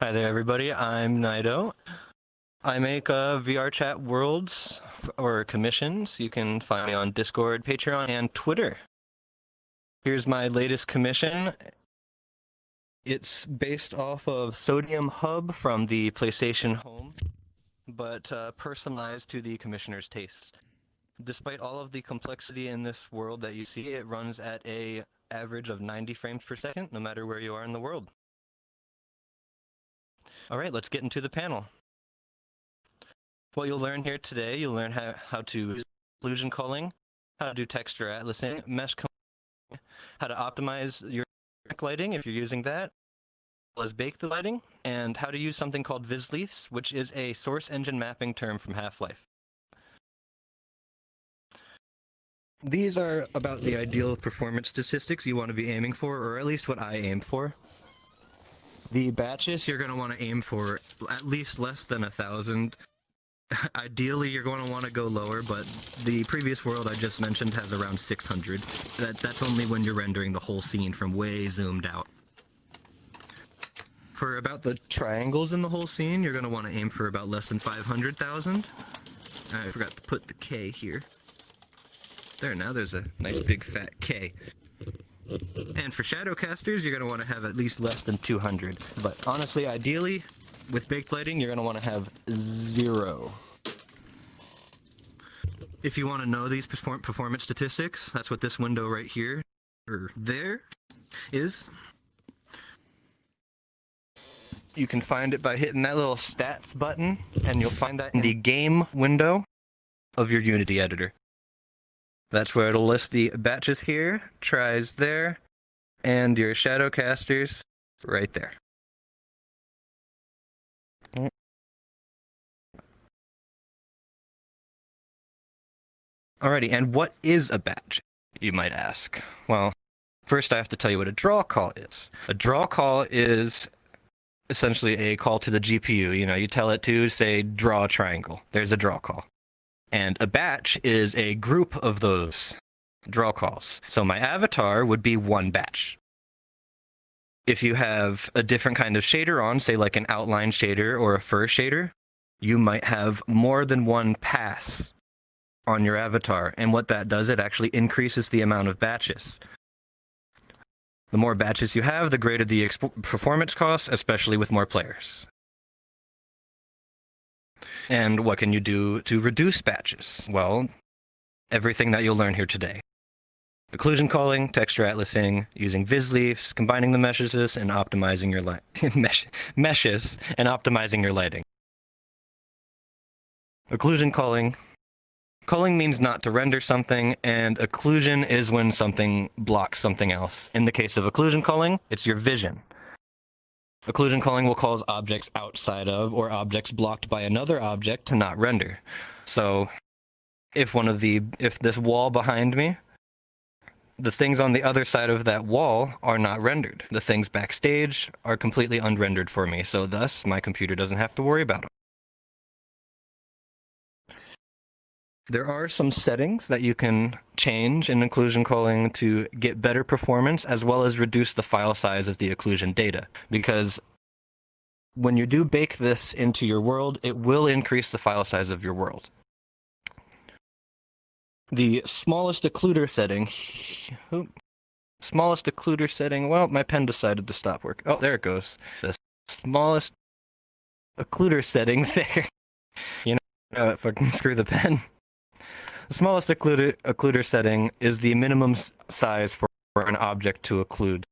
Hi there, everybody. I'm Naito. I make VRChat worlds or commissions. You can find me on Discord, Patreon, and Twitter. Here's my latest commission. It's based off of Sodium Hub from the PlayStation Home, but personalized to the commissioner's tastes. Despite all of the complexity in this world that you see, it runs at an average of 90 frames per second, no matter where you are in the world. All right, let's get into the panel. What you'll learn here today, you'll learn how to use occlusion culling, how to do texture atlasing, mesh culling, how to optimize your lighting if you're using that, as well as bake the lighting, and how to use something called VisLeafs, which is a source engine mapping term from Half-Life. These are about the ideal performance statistics you want to be aiming for, or at least what I aim for. The batches you're going to want to aim for at least less than 1,000. Ideally, you're going to want to go lower, but the previous world I just mentioned has around 600. That's only when you're rendering the whole scene from way zoomed out. For about the triangles in the whole scene, you're going to want to aim for about less than 500,000. I forgot to put the K here. There, now there's a nice big fat K. And for shadowcasters, you're going to want to have at least less than 200. But honestly, ideally, with baked lighting, you're going to want to have 0. If you want to know these performance statistics, that's what this window right here, or there, is. You can find it by hitting that little stats button, and you'll find that in the game window of your Unity editor. That's where it'll list the batches here, tries there, and your shadowcasters right there. Alrighty, and what is a batch, you might ask? Well, first I have to tell you what a draw call is. A draw call is essentially a call to the GPU. You know, you tell it to, say, draw a triangle. There's a draw call. And a batch is a group of those draw calls. So my avatar would be one batch. If you have a different kind of shader on, say like an outline shader or a fur shader, you might have more than one pass on your avatar, and what that does, it actually increases the amount of batches. The more batches you have, the greater the performance costs, especially with more players. And what can you do to reduce batches? Well, everything that you'll learn here today. Occlusion culling, texture atlasing, using VisLeafs, combining the meshes and optimizing your meshes and optimizing your lighting. Occlusion culling. Culling means not to render something, and occlusion is when something blocks something else. In the case of occlusion culling, it's your vision. Occlusion culling will cause objects outside of or objects blocked by another object to not render. So if this wall behind me, the things on the other side of that wall are not rendered. The things backstage are completely unrendered for me, so thus my computer doesn't have to worry about them. There are some settings that you can change in occlusion culling to get better performance, as well as reduce the file size of the occlusion data. Because when you do bake this into your world, it will increase the file size of your world. The smallest occluder setting, well, my pen decided to stop working. Oh, there it goes. The smallest occluder setting there. You know, fucking screw the pen. The smallest occluder setting is the minimum size for an object to occlude.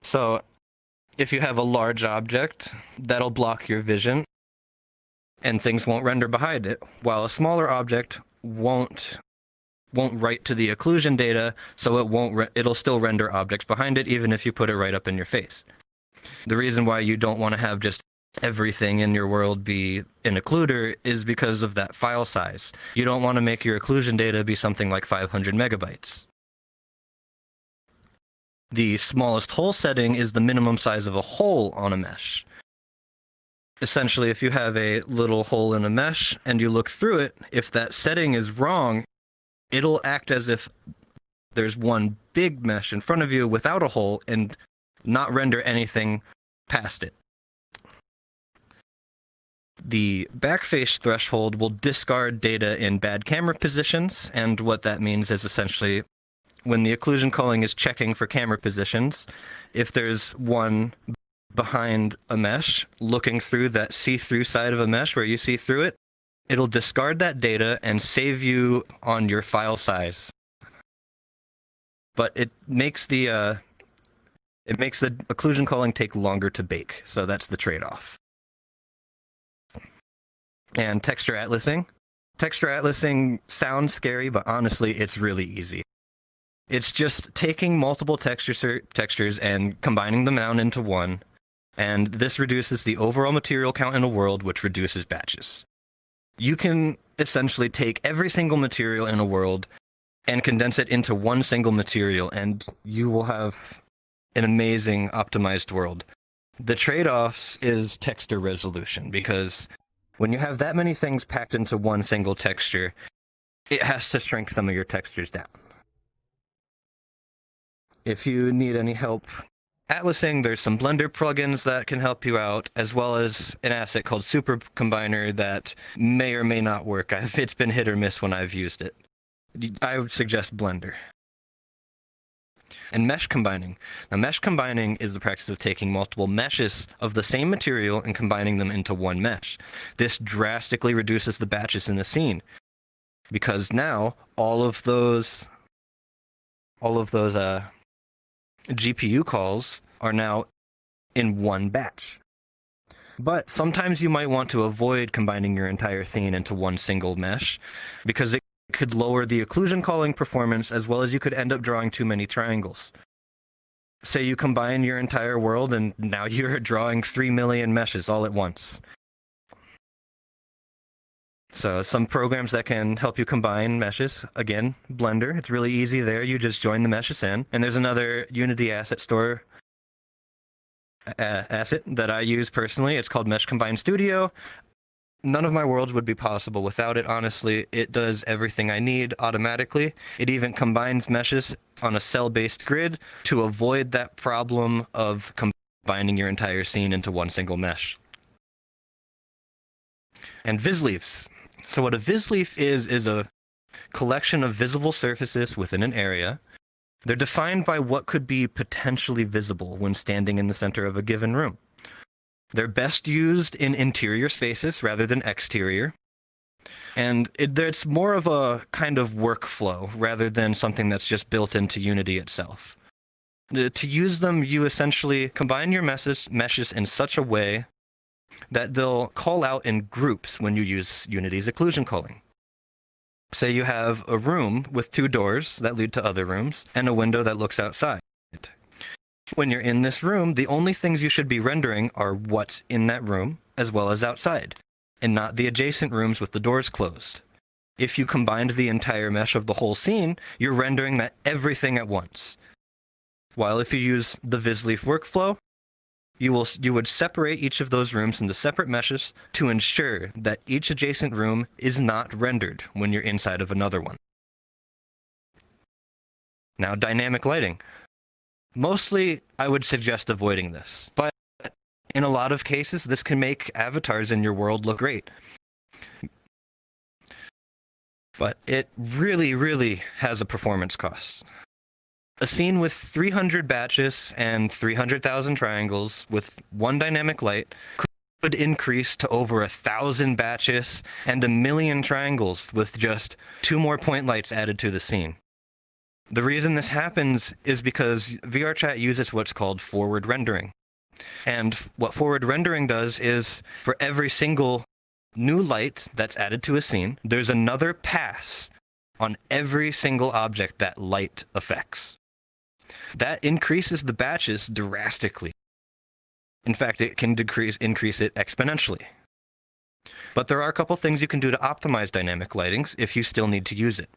So if you have a large object, that'll block your vision, and things won't render behind it, while a smaller object won't write to the occlusion data, so it'll still render objects behind it, even if you put it right up in your face. The reason why you don't want to have just everything in your world be an occluder is because of that file size. You don't want to make your occlusion data be something like 500 megabytes. The smallest hole setting is the minimum size of a hole on a mesh. Essentially, if you have a little hole in a mesh and you look through it, if that setting is wrong, it'll act as if there's one big mesh in front of you without a hole and not render anything past it. The backface threshold will discard data in bad camera positions, and what that means is essentially when the occlusion culling is checking for camera positions, if there's one behind a mesh looking through that see-through side of a mesh where you see through it, it'll discard that data and save you on your file size. But it makes the occlusion culling take longer to bake, so that's the trade-off. And texture atlasing. Texture atlasing sounds scary, but honestly, it's really easy. It's just taking multiple textures and combining them down into one, and this reduces the overall material count in a world, which reduces batches. You can essentially take every single material in a world and condense it into one single material, and you will have an amazing optimized world. The trade-offs is texture resolution, because when you have that many things packed into one single texture, it has to shrink some of your textures down. If you need any help atlasing, there's some Blender plugins that can help you out, as well as an asset called Super Combiner that may or may not work. It's been hit or miss when I've used it. I would suggest Blender. And mesh combining. Now, mesh combining is the practice of taking multiple meshes of the same material and combining them into one mesh. This drastically reduces the batches in the scene, because now all of those GPU calls are now in one batch. But sometimes you might want to avoid combining your entire scene into one single mesh, because it could lower the occlusion culling performance, as well as you could end up drawing too many triangles. Say you combine your entire world and now you're drawing 3 million meshes all at once. So some programs that can help you combine meshes, again, Blender, it's really easy there. You just join the meshes in. And there's another Unity asset store asset that I use personally. It's called Mesh Combine Studio. None of my worlds would be possible without it, honestly. It does everything I need automatically. It even combines meshes on a cell-based grid to avoid that problem of combining your entire scene into one single mesh. And visleafs. So what a visleaf is a collection of visible surfaces within an area. They're defined by what could be potentially visible when standing in the center of a given room. They're best used in interior spaces rather than exterior. And it's more of a kind of workflow rather than something that's just built into Unity itself. To use them, you essentially combine your meshes in such a way that they'll call out in groups when you use Unity's occlusion culling. Say you have a room with 2 doors that lead to other rooms and a window that looks outside. When you're in this room, the only things you should be rendering are what's in that room as well as outside, and not the adjacent rooms with the doors closed. If you combined the entire mesh of the whole scene, you're rendering that everything at once. While if you use the visleaf workflow, you would separate each of those rooms into separate meshes to ensure that each adjacent room is not rendered when you're inside of another one. Now, dynamic lighting. Mostly, I would suggest avoiding this, but in a lot of cases, this can make avatars in your world look great. But it really, really has a performance cost. A scene with 300 batches and 300,000 triangles with one dynamic light could increase to over 1,000 batches and 1 million triangles with just 2 more point lights added to the scene. The reason this happens is because VRChat uses what's called forward rendering. And what forward rendering does is, for every single new light that's added to a scene, there's another pass on every single object that light affects. That increases the batches drastically. In fact, it can increase it exponentially. But there are a couple things you can do to optimize dynamic lightings if you still need to use it.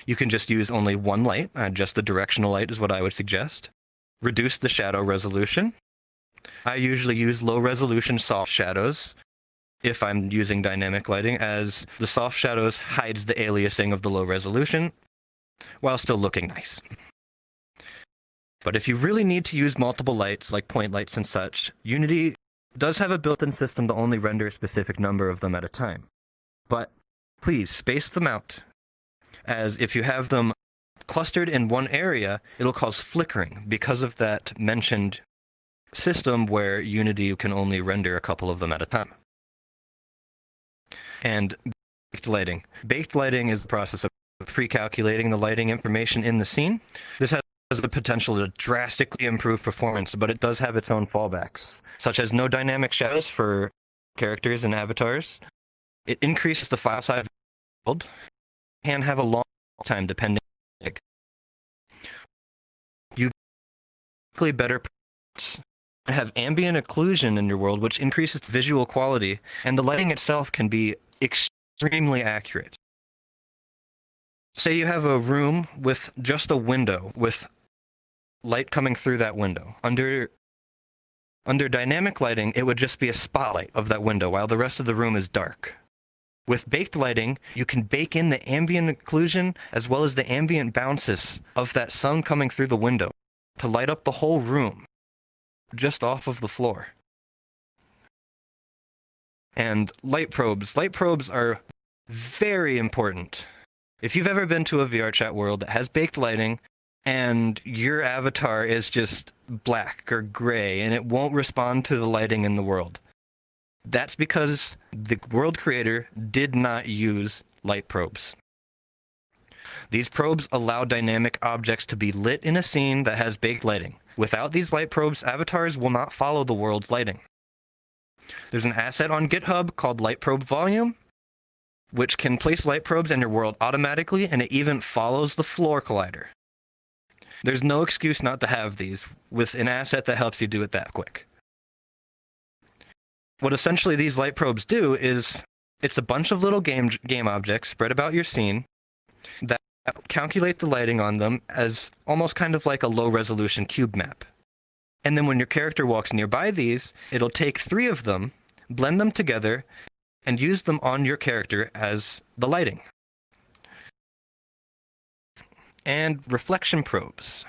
You can just use only one light, just the directional light is what I would suggest. Reduce the shadow resolution. I usually use low resolution soft shadows if I'm using dynamic lighting, as the soft shadows hides the aliasing of the low resolution while still looking nice. But if you really need to use multiple lights, like point lights and such, Unity does have a built-in system to only render a specific number of them at a time. But please space them out, as if you have them clustered in one area, it'll cause flickering because of that mentioned system where Unity can only render a couple of them at a time. And baked lighting. Baked lighting is the process of pre-calculating the lighting information in the scene. This has the potential to drastically improve performance, but it does have its own fallbacks, such as no dynamic shadows for characters and avatars. It increases the file size of the world, and have a long time depending. You get better have ambient occlusion in your world, which increases visual quality, and the lighting itself can be extremely accurate. Say you have a room with just a window with light coming through that window. Under dynamic lighting, it would just be a spotlight of that window while the rest of the room is dark. With baked lighting, you can bake in the ambient occlusion as well as the ambient bounces of that sun coming through the window to light up the whole room just off of the floor. And light probes. Light probes are very important. If you've ever been to a VRChat world that has baked lighting and your avatar is just black or gray and it won't respond to the lighting in the world, that's because the world creator did not use light probes. These probes allow dynamic objects to be lit in a scene that has baked lighting. Without these light probes, avatars will not follow the world's lighting. There's an asset on GitHub called Light Probe Volume, which can place light probes in your world automatically, and it even follows the floor collider. There's no excuse not to have these with an asset that helps you do it that quick. What essentially these light probes do is, it's a bunch of little game objects spread about your scene that calculate the lighting on them as almost kind of like a low-resolution cube map. And then when your character walks nearby these, it'll take 3 of them, blend them together, and use them on your character as the lighting. And reflection probes.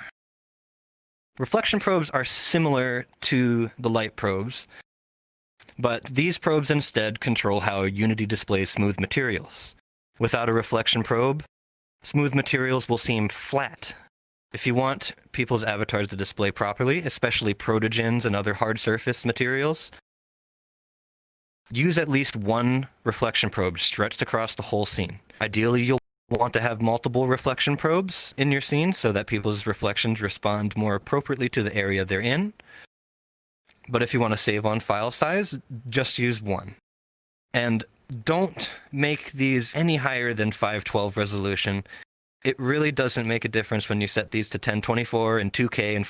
Reflection probes are similar to the light probes, but these probes instead control how Unity displays smooth materials. Without a reflection probe, smooth materials will seem flat. If you want people's avatars to display properly, especially protogens and other hard surface materials, use at least one reflection probe stretched across the whole scene. Ideally, you'll want to have multiple reflection probes in your scene so that people's reflections respond more appropriately to the area they're in. But if you want to save on file size, just use one. And don't make these any higher than 512 resolution. It really doesn't make a difference when you set these to 1024 and 2K and